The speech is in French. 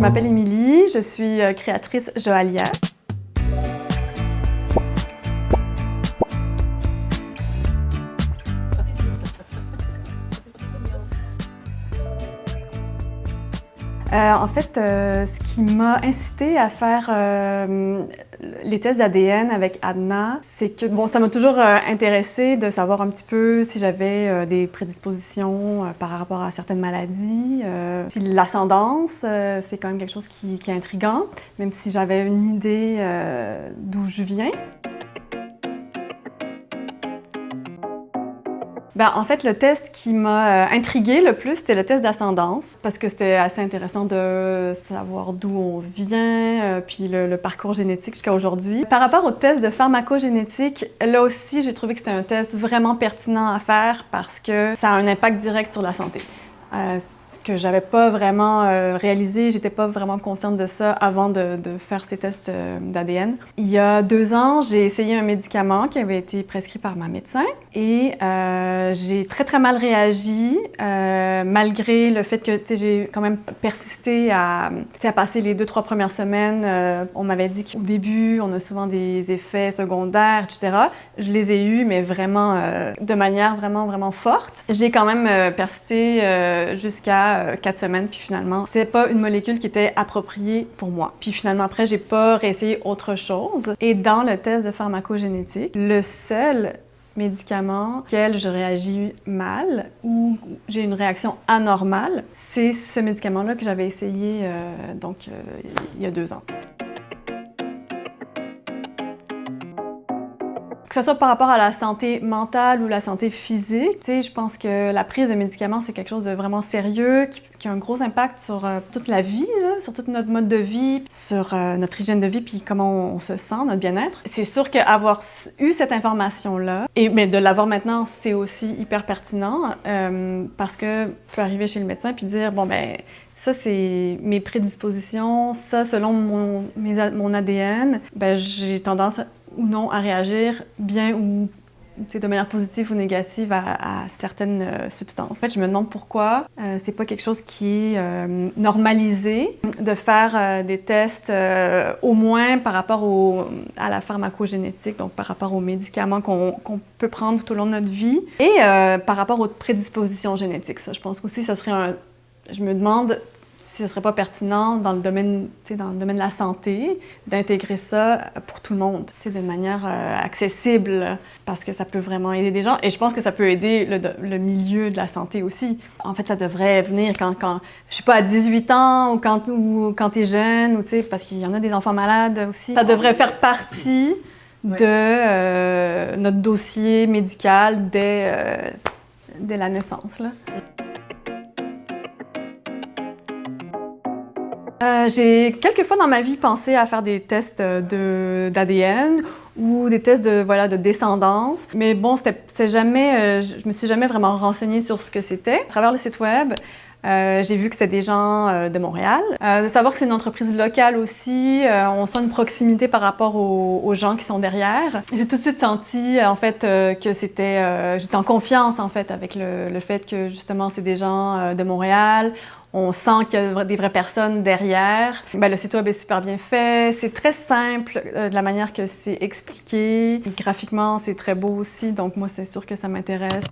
Je m'appelle Émilie, je suis créatrice Joalia. En fait, ce qui m'a incitée à faire les tests d'ADN avec Adna, c'est que ça m'a toujours intéressée de savoir un petit peu si j'avais des prédispositions par rapport à certaines maladies. Si l'ascendance, c'est quand même quelque chose qui est intriguant, même si j'avais une idée d'où je viens. En fait, le test qui m'a intriguée le plus, c'était le test d'ascendance, parce que c'était assez intéressant de savoir d'où on vient, puis le parcours génétique jusqu'à aujourd'hui. Par rapport au test de pharmacogénétique, là aussi, j'ai trouvé que c'était un test vraiment pertinent à faire parce que ça a un impact direct sur la santé. Ce que j'avais pas vraiment réalisé, j'étais pas vraiment consciente de ça avant de faire ces tests d'ADN. Il y a 2 ans, j'ai essayé un médicament qui avait été prescrit par ma médecin et j'ai très mal réagi malgré le fait que j'ai quand même persisté à passer les 2-3 premières semaines. On m'avait dit qu'au début, on a souvent des effets secondaires, etc. Je les ai eus, mais vraiment de manière vraiment forte. J'ai quand même persisté jusqu'à 4 semaines, puis finalement, c'est pas une molécule qui était appropriée pour moi. Puis finalement, après, j'ai pas réessayé autre chose. Et dans le test de pharmacogénétique, le seul médicament auquel je réagis mal ou j'ai une réaction anormale, c'est ce médicament-là que j'avais essayé il y a 2 ans. Que ce soit par rapport à la santé mentale ou la santé physique, je pense que la prise de médicaments, c'est quelque chose de vraiment sérieux, qui a un gros impact sur toute la vie, sur tout notre mode de vie, sur notre hygiène de vie, puis comment on se sent, notre bien-être. C'est sûr qu'avoir eu cette information-là, mais de l'avoir maintenant, c'est aussi hyper pertinent, parce que peut arriver chez le médecin puis dire, ça, c'est mes prédispositions, ça, selon mon ADN, j'ai tendance ou non à réagir bien ou de manière positive ou négative à certaines substances. En fait, je me demande pourquoi c'est pas quelque chose qui est normalisé de faire des tests au moins par rapport à la pharmacogénétique, donc par rapport aux médicaments qu'on peut prendre tout au long de notre vie et par rapport aux prédispositions génétiques. Ça, je pense qu'aussi, ça serait je me demande si ce serait pas pertinent dans le domaine de la santé, d'intégrer ça pour tout le monde, de manière accessible, parce que ça peut vraiment aider des gens. Et je pense que ça peut aider le milieu de la santé aussi. En fait, ça devrait venir quand je sais pas, à 18 ans ou quand tu es jeune, parce qu'il y en a des enfants malades aussi. Ça devrait faire partie de notre dossier médical dès la naissance, là. J'ai quelques fois dans ma vie pensé à faire des tests d'ADN ou des tests de descendance, mais bon, je me suis jamais vraiment renseignée sur ce que c'était. À travers le site web, j'ai vu que c'était des gens de Montréal. De savoir que c'est une entreprise locale aussi, on sent une proximité par rapport aux gens qui sont derrière. J'ai tout de suite senti en fait que j'étais en confiance en fait avec le fait que justement c'est des gens de Montréal. On sent qu'il y a des vraies personnes derrière. Le site web est super bien fait. C'est très simple de la manière que c'est expliqué. Graphiquement, c'est très beau aussi, donc moi, c'est sûr que ça m'intéresse.